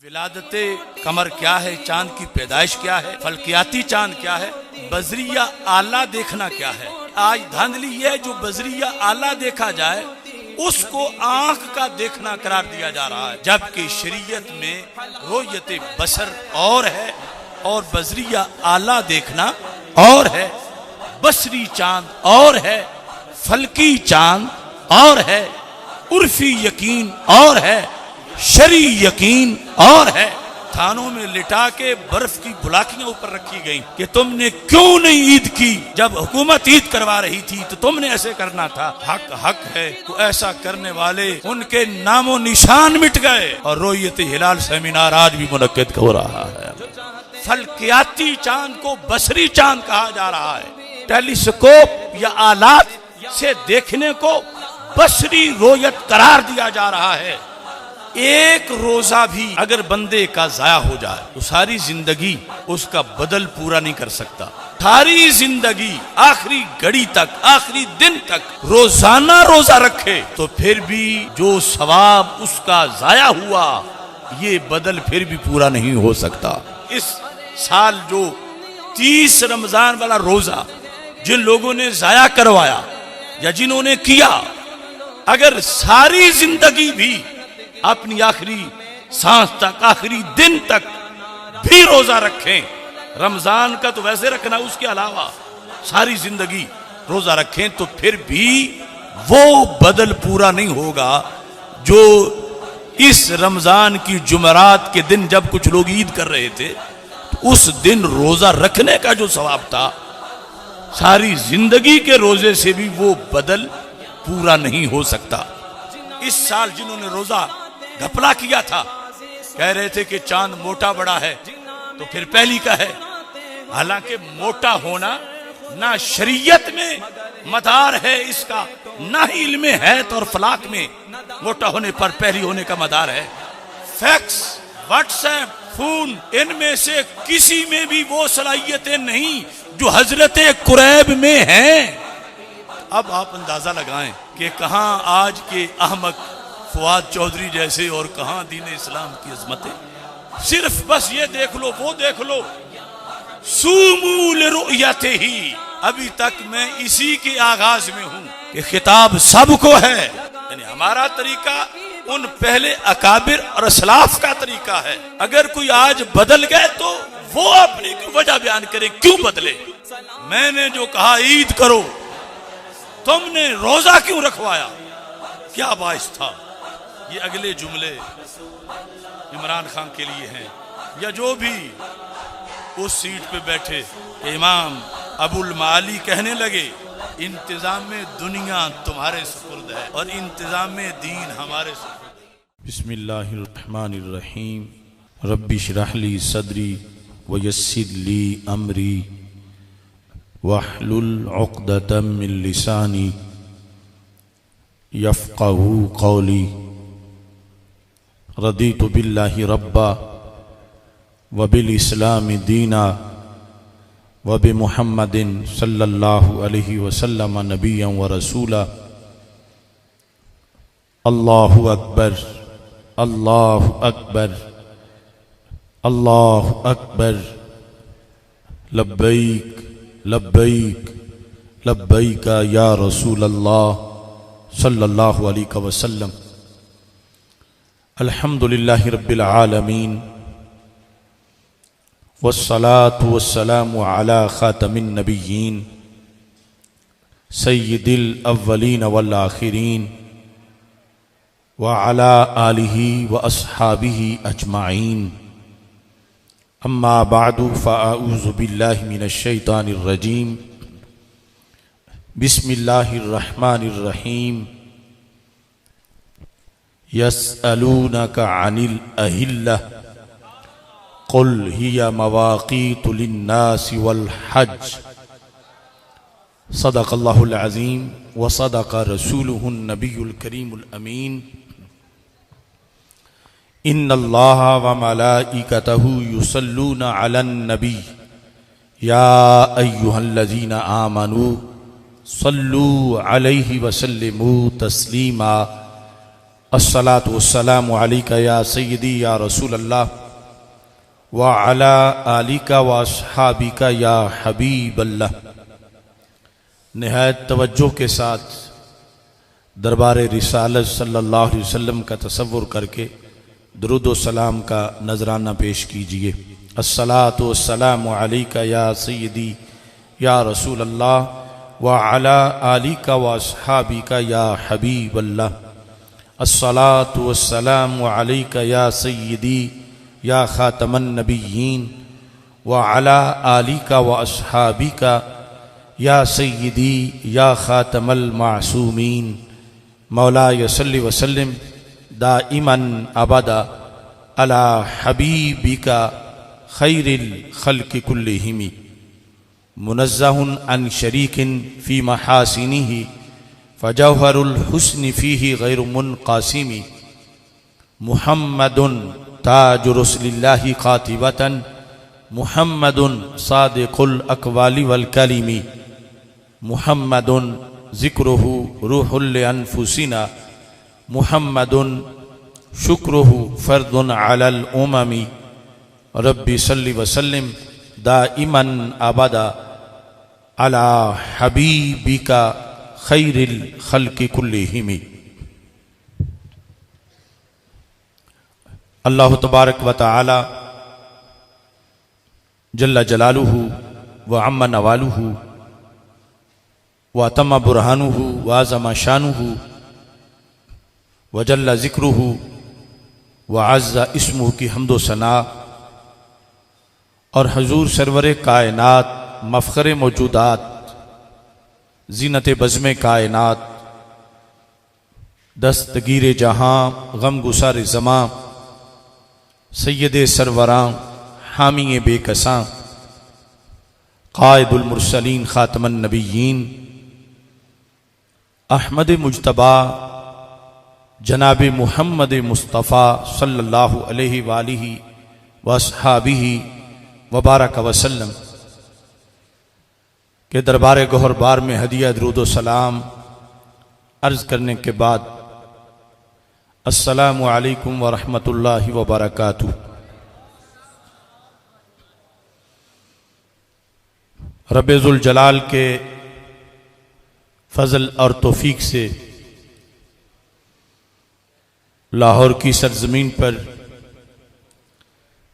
ولادت قمر کیا ہے، چاند کی پیدائش کیا ہے، فلکیاتی چاند کیا ہے، بذریعہ آلہ دیکھنا کیا ہے۔ آج دھاندلی یہ ہے جو بذریعہ آلہ دیکھا جائے اس کو آنکھ کا دیکھنا قرار دیا جا رہا ہے، جبکہ شریعت میں رؤیت بصر اور ہے اور بذریعہ آلہ دیکھنا اور ہے، بصری چاند اور ہے، فلکی چاند اور ہے، عرفی یقین اور ہے، شرعی یقین اور ہے۔ تھانوں میں لٹا کے برف کی بلاکیاں اوپر رکھی گئیں کہ تم نے کیوں نہیں عید کی، جب حکومت عید کروا رہی تھی تو تم نے ایسے کرنا تھا۔ حق حق ہے تو ایسا کرنے والے ان کے نام و نشان مٹ گئے، اور رؤیت ہلال سیمینار آج بھی منعقد ہو رہا ہے۔ فلکیاتی چاند کو بصری چاند کہا جا رہا ہے، ٹیلیسکوپ یا آلات سے دیکھنے کو بصری رؤیت قرار دیا جا رہا ہے۔ ایک روزہ بھی اگر بندے کا ضائع ہو جائے تو ساری زندگی اس کا بدل پورا نہیں کر سکتا۔ ساری زندگی آخری گھڑی تک، آخری دن تک روزانہ روزہ رکھے تو پھر بھی جو ثواب اس کا ضائع ہوا یہ بدل پھر بھی پورا نہیں ہو سکتا۔ اس سال جو 30 رمضان والا روزہ جن لوگوں نے ضائع کروایا یا جنہوں نے کیا، اگر ساری زندگی بھی اپنی آخری سانس تک، آخری دن تک بھی روزہ رکھیں، رمضان کا تو ویسے رکھنا، اس کے علاوہ ساری زندگی روزہ رکھیں تو پھر بھی وہ بدل پورا نہیں ہوگا جو اس رمضان کی جمعرات کے دن جب کچھ لوگ عید کر رہے تھے تو اس دن روزہ رکھنے کا جو ثواب تھا ساری زندگی کے روزے سے بھی وہ بدل پورا نہیں ہو سکتا۔ اس سال جنہوں نے روزہ گھپلا کیا تھا، کہہ رہے تھے کہ چاند موٹا بڑا ہے تو پھر پہلی کا ہے، حالانکہ موٹا ہونا نہ شریعت میں مدار ہے اس کا، نہ ہی علم حیات اور فلاک میں موٹا ہونے پر پہلی ہونے کا مدار ہے۔ فیکس، واٹس ایپ، فون، ان میں سے کسی میں بھی وہ صلاحیتیں نہیں جو حضرت قریب میں ہیں۔ اب آپ اندازہ لگائیں کہ کہاں آج کے احمق فواد چودھری جیسے اور کہاں دین اسلام کی عظمتیں۔ صرف بس یہ دیکھ لو، وہ دیکھ لو، سومو لرؤیتہ ہی، ابھی تک میں اسی کے آغاز میں ہوں کہ خطاب سب کو ہے، یعنی ہمارا طریقہ ان پہلے اکابر اور اسلاف کا طریقہ ہے۔ اگر کوئی آج بدل گئے تو وہ اپنی وجہ بیان کرے کیوں بدلے۔ میں نے جو کہا عید کرو، تم نے روزہ کیوں رکھوایا، کیا باعث تھا؟ یہ اگلے جملے عمران خان کے لیے ہیں یا جو بھی اس سیٹ پہ بیٹھے کہ امام ابو المعالی کہنے لگے انتظام دنیا تمہارے سپرد ہے اور انتظام دین ہمارے سپرد ہے۔ بسم اللہ الرحمن الرحیم، رب اشرح لی صدری ویسر لی امری واحلل عقدۃ من لسانی یفقہوا قولی۔ رضیت باللہ ربا وبالاسلام دینا وبمحمد صلی اللہ علیہ وسلم نبیا ورسولا۔ اللہ اکبر، اللہ اکبر، اللہ اکبر، لبیک لبیک لبیک یا رسول اللہ صلی اللہ علیہ وسلم۔ الحمدللہ رب العالمین والصلاة والسلام علی خاتم النبیین سید الاولین والآخرین وعلی آلہ واصحابہ اجمعین۔ اما بعد فاعوذ باللہ من الشیطان الرجیم، بسم اللہ الرحمن الرحیم۔ یسألونک عن الأہلہ قل ہی مواقیت للناس والحج۔ صدق اللہ العظیم وصدق رسولہ النبی الکریم الامین۔ ان اللہ وملائکتہ یصلون علی النبی یا ایہا الذین آمنوا صلوا علیہ وسلموا تسلیما۔ الصلاۃ والسلام علیک یا سیدی یا رسول اللہ وعلی آلک واصحابک یا حبیب اللہ۔ نہایت توجہ کے ساتھ دربار رسالت صلی اللہ علیہ وسلم کا تصور کر کے درود و سلام کا نذرانہ پیش کیجئے۔ الصلاۃ والسلام علیک یا سیدی یا رسول اللہ وعلی آلک واصحابک یا حبیب اللہ۔ الصلاۃ والسلام علیک یا سیدی یا خاتم النبیین وعلی آلک واصحابک یا سیدی یا خاتم المعصومین۔ مولاي صل وسلم دائما ابدا على حبيبك خير الخلق كلهم منزه عن شريك في محاسنه فجوهر الحسن فيه غير منقسم محمد تاج رسل الله قاطبة محمد صادق الأقوال والكلم محمد ذکرہ روح لانفسنا محمد شکرہ فرد علی الامم۔ رب صل وسلم دائما ابدا علی حبیبک خیر الخلق کلہم۔ اللہ تبارک و تعالی جل جلالہ وعم نوالہ وَأَتَمَّ بُرْهَانُهُ وَعَظَمَ شَانُهُ وَجَلَّ ذِكْرُهُ وَعَزَّ اسمہ کی حمد و ثنا اور حضور سرور کائنات مفخر موجودات زینت بزم کائنات دستگیر جہاں غم گسار زماں سید سروراں حامی بے کساں قائد المرسلین خاتم النبیین احمد مجتبی جناب محمد مصطفیٰ صلی اللہ علیہ وآلہ واصحابہ وبارک وسلم کے دربار گوہر بار میں ہدیہ درود و سلام عرض کرنے کے بعد السلام علیکم ورحمۃ اللہ وبرکاتہ۔ رب ذوالجلال کے فضل اور توفیق سے لاہور کی سرزمین پر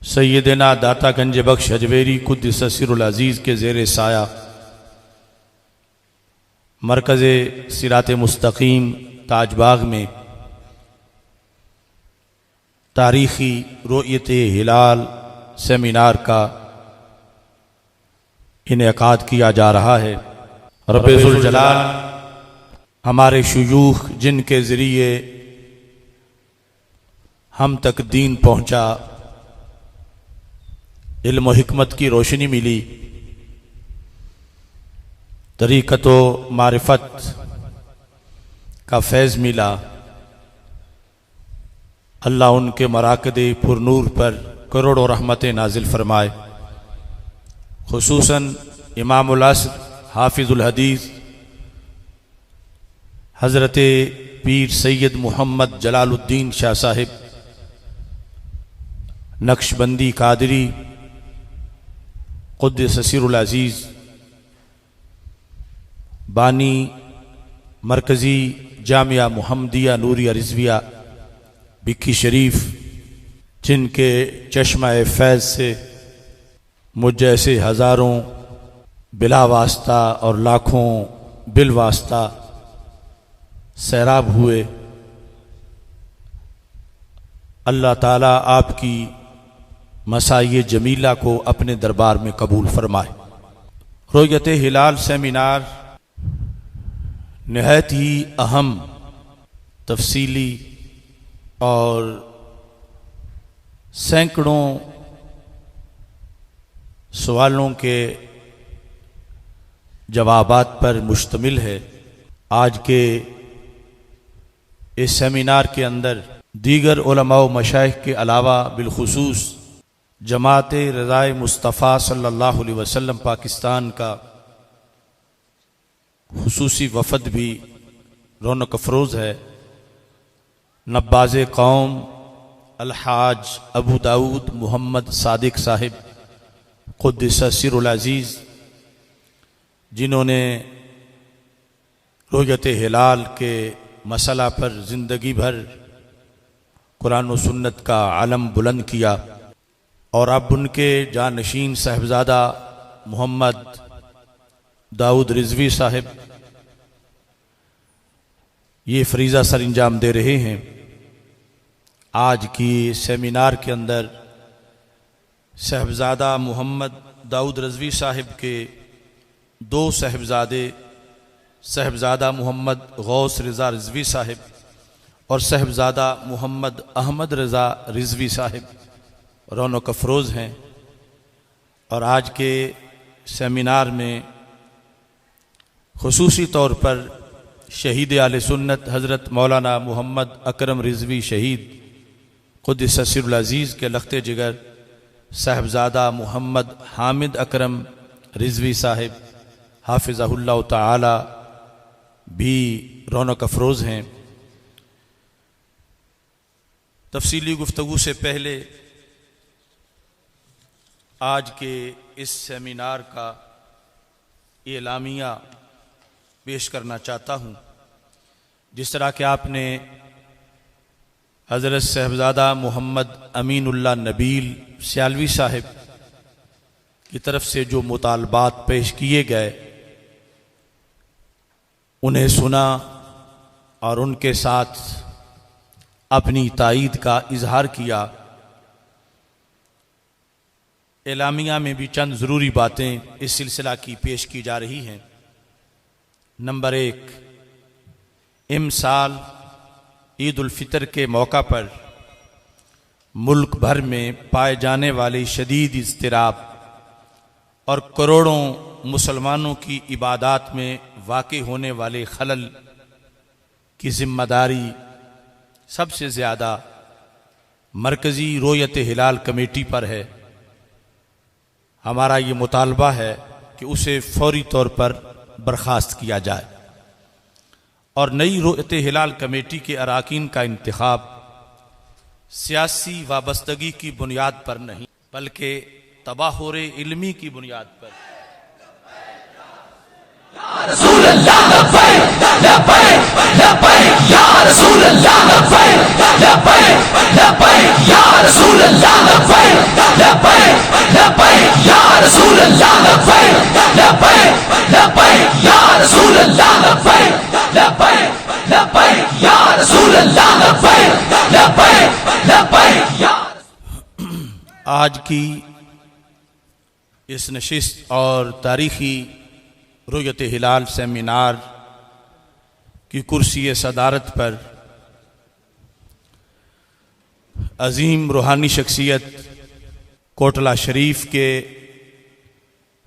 سیدنا داتا گنج بخش اجویری قدس سر العزیز کے زیر سایہ مرکز صراط مستقیم تاج باغ میں تاریخی رؤیت ہلال سیمینار کا انعقاد کیا جا رہا ہے۔ رب ذوالجلال ہمارے شیوخ جن کے ذریعے ہم تک دین پہنچا، علم و حکمت کی روشنی ملی، طریقت و معرفت کا فیض ملا، اللہ ان کے مراکد پر نور پر کروڑوں رحمتیں نازل فرمائے۔ خصوصاً امام العصر حافظ الحدیث حضرت پیر سید محمد جلال الدین شاہ صاحب نقشبندی قادری قدس سر العزیز بانی مرکزی جامعہ محمدیہ نوریہ رضویہ بکی شریف، جن کے چشمہ فیض سے مجھ جیسے ہزاروں بلا واسطہ اور لاکھوں بالواسطہ سیراب ہوئے، اللہ تعالیٰ آپ کی مسائی جمیلہ کو اپنے دربار میں قبول فرمائے۔ رؤیت ہلال سیمینار نہایت ہی اہم، تفصیلی اور سینکڑوں سوالوں کے جوابات پر مشتمل ہے۔ آج کے اس سیمینار کے اندر دیگر علماء و مشائخ کے علاوہ بالخصوص جماعت رضائے مصطفیٰ صلی اللہ علیہ وسلم پاکستان کا خصوصی وفد بھی رونق افروز ہے۔ نباز قوم الحاج ابو داود محمد صادق صاحب قدس سر العزیز، جنہوں نے رؤیت ہلال کے مسئلہ پر زندگی بھر قرآن و سنت کا علم بلند کیا، اور اب ان کے جانشین صاحبزادہ محمد داؤد رضوی صاحب یہ فریضہ سر انجام دے رہے ہیں۔ آج کی سیمینار کے اندر صاحبزادہ محمد داؤد رضوی صاحب کے دو صاحبزادے، صاحبزادہ محمد غوث رضا رضوی صاحب اور صاحبزادہ محمد احمد رضا رضوی صاحب رونق افروز ہیں، اور آج کے سیمینار میں خصوصی طور پر شہید اہل سنت حضرت مولانا محمد اکرم رضوی شہید قدس سر العزیز کے لخت جگر صاحبزادہ محمد حامد اکرم رضوی صاحب حافظہ اللہ تعالی بھی رونق افروز ہیں۔ تفصیلی گفتگو سے پہلے آج کے اس سیمینار کا اعلامیہ پیش کرنا چاہتا ہوں۔ جس طرح کہ آپ نے حضرت صاحبزادہ محمد امین اللہ نبیل سیالوی صاحب کی طرف سے جو مطالبات پیش کیے گئے انہیں سنا اور ان کے ساتھ اپنی تائید کا اظہار کیا۔ اعلامیہ میں بھی چند ضروری باتیں اس سلسلہ کی پیش کی جا رہی ہیں۔ نمبر 1، امسال عید الفطر کے موقع پر ملک بھر میں پائے جانے والی شدید اضطراب اور کروڑوں مسلمانوں کی عبادات میں واقع ہونے والے خلل کی ذمہ داری سب سے زیادہ مرکزی رؤیت ہلال کمیٹی پر ہے۔ ہمارا یہ مطالبہ ہے کہ اسے فوری طور پر برخاست کیا جائے، اور نئی رؤیت ہلال کمیٹی کے اراکین کا انتخاب سیاسی وابستگی کی بنیاد پر نہیں بلکہ تباہر علمی کی بنیاد پر۔ یا رسول اللہ لبیک لبیک لبیک یا رسول اللہ لبیک لبیک لبیک یا رسول اللہ لبیک لبیک لبیک یا رسول اللہ لبیک لبیک لبیک یا رسول اللہ لبیک لبیک لبیک یا رسول اللہ لبیک لبیک لبیک یا۔ آج کی اس نشست اور تاریخی رؤیت ہلال سیمینار کی کرسی صدارت پر عظیم روحانی شخصیت کوٹلہ شریف کے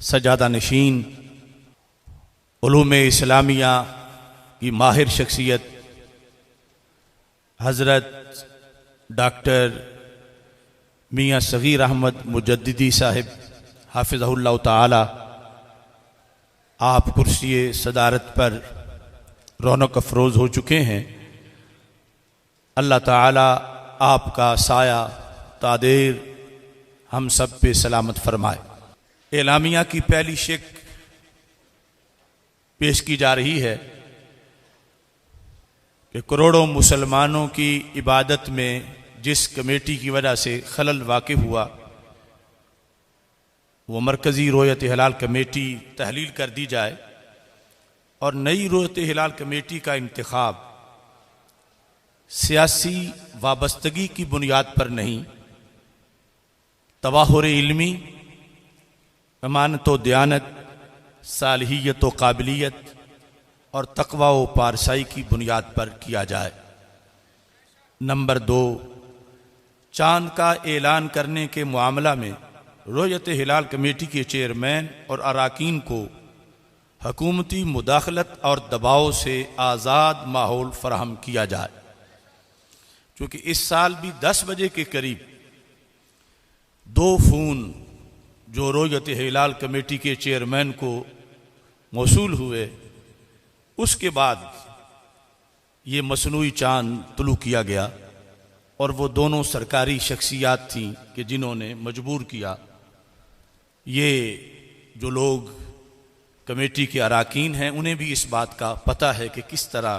سجادہ نشین، علوم اسلامیہ کی ماہر شخصیت حضرت ڈاکٹر میاں صغیر احمد مجددی صاحب حافظہ اللہ تعالی، آپ کرسی صدارت پر رونق افروز ہو چکے ہیں۔ اللہ تعالی آپ کا سایہ تادیر ہم سب پہ سلامت فرمائے۔ اعلامیہ کی پہلی شق پیش کی جا رہی ہے کہ کروڑوں مسلمانوں کی عبادت میں جس کمیٹی کی وجہ سے خلل واقع ہوا وہ مرکزی رؤیت ہلال کمیٹی تحلیل کر دی جائے، اور نئی رؤیت ہلال کمیٹی کا انتخاب سیاسی وابستگی کی بنیاد پر نہیں، تباہر علمی، امانت و دیانت، صالحیت و قابلیت اور تقوی و پارسائی کی بنیاد پر کیا جائے۔ نمبر 2، چاند کا اعلان کرنے کے معاملہ میں رؤیت ہلال کمیٹی کے چیئرمین اور اراکین کو حکومتی مداخلت اور دباؤ سے آزاد ماحول فراہم کیا جائے، کیونکہ اس سال بھی 10 بجے کے قریب 2 فون جو رؤیت ہلال کمیٹی کے چیئرمین کو موصول ہوئے، اس کے بعد یہ مصنوعی چاند طلوع کیا گیا، اور وہ دونوں سرکاری شخصیات تھیں کہ جنہوں نے مجبور کیا۔ یہ جو لوگ کمیٹی کے اراکین ہیں انہیں بھی اس بات کا پتہ ہے کہ کس طرح